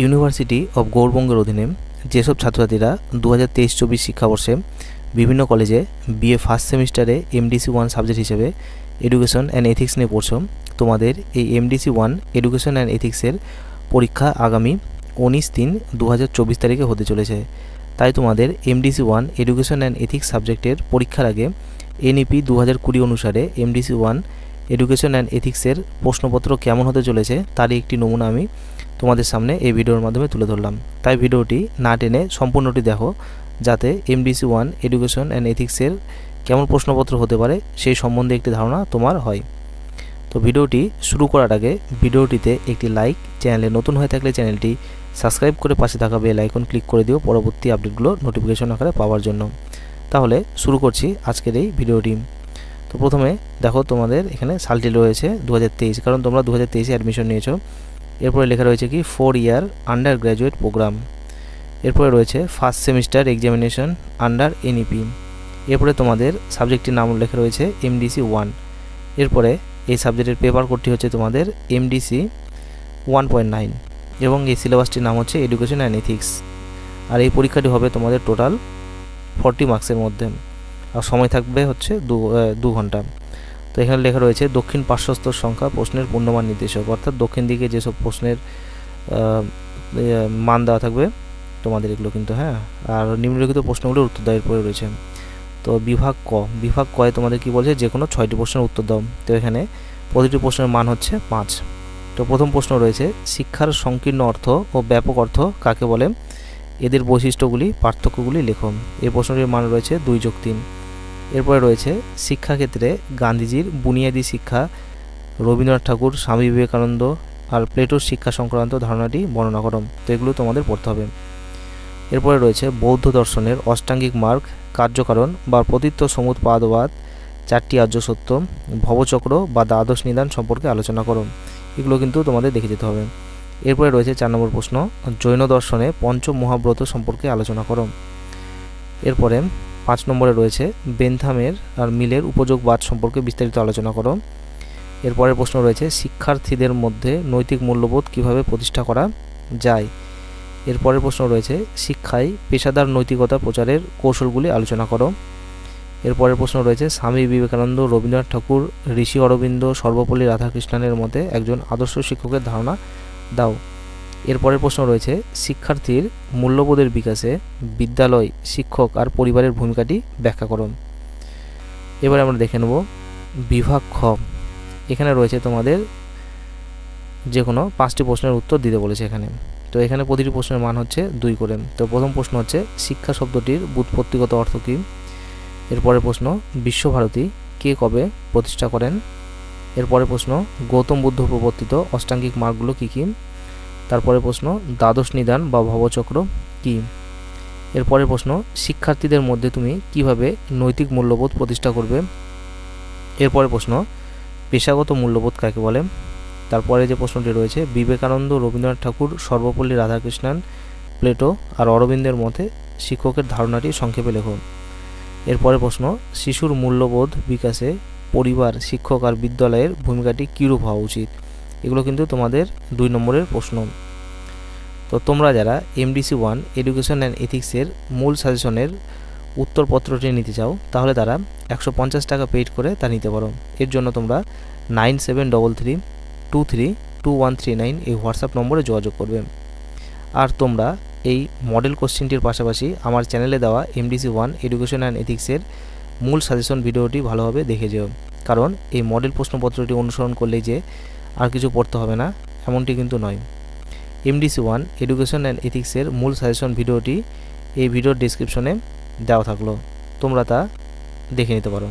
University of গৌড়বঙ্গের অধীনে যেসব ছাত্রছাত্রীরা 2023-24 শিক্ষাবর্ষে বিভিন্ন কলেজে বিএ ফার্স্ট সেমিস্টারে এমডিসি 1 সাবজেক্ট হিসেবে এডুকেশন অ্যান্ড এথিক্স নিয়ে পড়ছো, তোমাদের এই এমডিসি 1 এডুকেশন অ্যান্ড এথিক্সের পরীক্ষা আগামী 19/3/2024 তারিখে হতে চলেছে। তাই তোমাদের এমডিসি 1 এডুকেশন অ্যান্ড এথিক্স সাবজেক্টের পরীক্ষার আগে এনইপি 2020 অনুসারে এমডিসি 1 এডুকেশন অ্যান্ড এথিক্সের প্রশ্নপত্র কেমন হতে চলেছে তারই একটি নমুনা আমি তোমাদের সামনে এই ভিডিওর মাধ্যমে তুলে ধরলাম। তাই ভিডিওটি না টেনে সম্পূর্ণটি দেখো, যাতে এমডিসি 1 এডুকেশন অ্যান্ড এথিক্সের কেমন প্রশ্নপত্র হতে পারে সেই সম্বন্ধে একটি ধারণা তোমার হয়। তো ভিডিওটি শুরু করার আগে ভিডিওটিতে একটি লাইক, চ্যানেলে নতুন হয়ে থাকলে চ্যানেলটি সাবস্ক্রাইব করে পাশে থাকা বেল আইকন ক্লিক করে দিও পরবর্তী আপডেটগুলো নোটিফিকেশন আকারে পাওয়ার জন্য। তাহলে শুরু করছি আজকের এই ভিডিওটি। তো প্রথমে দেখো, তোমাদের এখানে সালটি রয়েছে 2023, কারণ তোমরা 2023-এ অ্যাডমিশন নিয়েছো। এরপরে লেখা রয়েছে কি 4 ইয়ার আন্ডার গ্র্যাজুয়েট প্রোগ্রাম। এরপরে রয়েছে first semester examination under NEP. এরপরে তোমাদের সাবজেক্টটির নাম লেখা রয়েছে এমডিসি 1। এরপরে এই সাবজেক্টের পেপার কোডটি হচ্ছে তোমাদের এমডিসি 1.9 এবং এই সিলেবাসটির নাম হচ্ছে এডুকেশন অ্যান্ড এথিক্স। আর এই পরীক্ষাটি হবে তোমাদের টোটাল 40 মার্কসের মধ্যে, আর সময় থাকবে হচ্ছে 2 ঘন্টা। তো এখানে লেখা রয়েছে দক্ষিণ পার্শ্বস্তর সংখ্যা প্রশ্নের পূর্ণমান নির্দেশক, অর্থাৎ দক্ষিণ দিকে যেসব প্রশ্নের মান দেওয়া থাকবে তোমাদের এগুলো কিন্তু আর নিম্নলিখিত প্রশ্নগুলোর উত্তর দেওয়ার পরে রয়েছে। তো বিভাগ কয়ে তোমাদের কি বলছে, যে কোনো 6টি প্রশ্নের উত্তর দাও। তো এখানে প্রতিটি প্রশ্নের মান হচ্ছে 5। তো প্রথম প্রশ্ন রয়েছে শিক্ষার সংকীর্ণ অর্থ ও ব্যাপক অর্থ কাকে বলে, এদের বৈশিষ্ট্যগুলি পার্থক্যগুলি লেখো। এই প্রশ্নটির মান রয়েছে 2+3। এরপরে রয়েছে শিক্ষাক্ষেত্রে গান্ধীজির বুনিয়াদী শিক্ষা, রবীন্দ্রনাথ ঠাকুর, স্বামী বিবেকানন্দ আর প্লেটোর শিক্ষা সংক্রান্ত ধারণাটি বর্ণনা করো। তো এগুলো তোমাদের পড়তে হবে। এরপরে রয়েছে বৌদ্ধ দর্শনের অষ্টাঙ্গিক মার্গ, কার্যকারণ বা প্রতীত্ব সমুৎপাদবাদ, 4টি আর্য সত্য, ভবচক্র বা দ্বাদশ নিদান সম্পর্কে আলোচনা করো। এগুলো কিন্তু তোমাদের দেখে যেতে হবে। এরপরে রয়েছে 4 নম্বর প্রশ্ন জৈন দর্শনে পঞ্চম মহাব্রত সম্পর্কে আলোচনা করো। এরপরে 5 নম্বরে রয়েছে বেনথামের আর মিলের উপযোগবাদ সম্পর্কে বিস্তারিত আলোচনা করো। এরপরের প্রশ্ন রয়েছে শিক্ষার্থীদের মধ্যে নৈতিক মূল্যবোধ কিভাবে প্রতিষ্ঠা করা যায়। এরপরের প্রশ্ন রয়েছে শিক্ষায় পেশাদার নৈতিকতা প্রচারের কৌশলগুলি আলোচনা করো। এরপরের প্রশ্ন রয়েছে স্বামী বিবেকানন্দ, রবীন্দ্রনাথ ঠাকুর, ঋষি অরবিন্দ, সর্বপল্লী রাধাকৃষ্ণনের মতে একজন আদর্শ শিক্ষকের ধারণা দাও। এরপরের প্রশ্ন রয়েছে শিক্ষার্থীর মূল্যবোধের বিকাশে বিদ্যালয়, শিক্ষক আর পরিবারের ভূমিকাটি ব্যাখ্যা করো। এবার আমরা দেখে নেব বিভাগ খ। এখানে রয়েছে তোমাদের যে কোনো 5টি প্রশ্নের উত্তর দিতে বলেছে এখানে। তো এখানে প্রতিটি প্রশ্নের মান হচ্ছে 2 করে। তো প্রথম প্রশ্ন হচ্ছে শিক্ষা শব্দটির ব্যুৎপত্তিগত অর্থ কী। এরপরের প্রশ্ন বিশ্বভারতী কে কবে প্রতিষ্ঠা করেন। এরপরের প্রশ্ন গৌতম বুদ্ধ প্রবর্তিত অষ্টাঙ্গিক মার্গগুলো কী কী। তারপরে প্রশ্ন দ্বাদশ নিদান বা ভবচক্র কী। এরপরের প্রশ্ন শিক্ষার্থীদের মধ্যে তুমি কিভাবে নৈতিক মূল্যবোধ প্রতিষ্ঠা করবে। এরপরের প্রশ্ন পেশাগত মূল্যবোধ কাকে বলে। তারপরে যে প্রশ্নটি রয়েছে বিবেকানন্দ, রবীন্দ্রনাথ ঠাকুর, সর্বপল্লী রাধাকৃষ্ণন, প্লেটো আর অরবিন্দের মতে শিক্ষকের ধারণাটি সংক্ষেপে লেখো। এরপরের প্রশ্ন শিশুর মূল্যবোধ বিকাশে পরিবার, শিক্ষক আর বিদ্যালয়ের ভূমিকাটি কীরূপ হওয়া উচিত। এগুলো কিন্তু তোমাদের 2 নম্বরের প্রশ্ন। তো তোমরা যারা এমডিসি 1 এডুকেশন অ্যান্ড এথিক্সের মূল সাজেশনের উত্তরপত্রটি নিতে চাও, তাহলে তারা 150 টাকা পেইড করে তা নিতে পারো। এর জন্য তোমরা 9733232139 এই হোয়াটসঅ্যাপ নম্বরে যোগাযোগ করবে। আর তোমরা এই মডেল কোশ্চেনটির পাশাপাশি আমার চ্যানেলে দেওয়া এমডিসি 1 এডুকেশন অ্যান্ড এথিক্সের মূল সাজেশন ভিডিওটি ভালোভাবে দেখে যেও, কারণ এই মডেল প্রশ্নপত্রটি অনুসরণ করলেই যে আর কিছু পড়তে হবে না এমনটি কিন্তু নয়। এমডিসি 1 এডুকেশন অ্যান্ড এথিক্সের মূল সাজেশন ভিডিওটি এই ভিডিওর ডেসক্রিপশনে দেওয়া থাকলো, তোমরা তা দেখে নিতে পারো।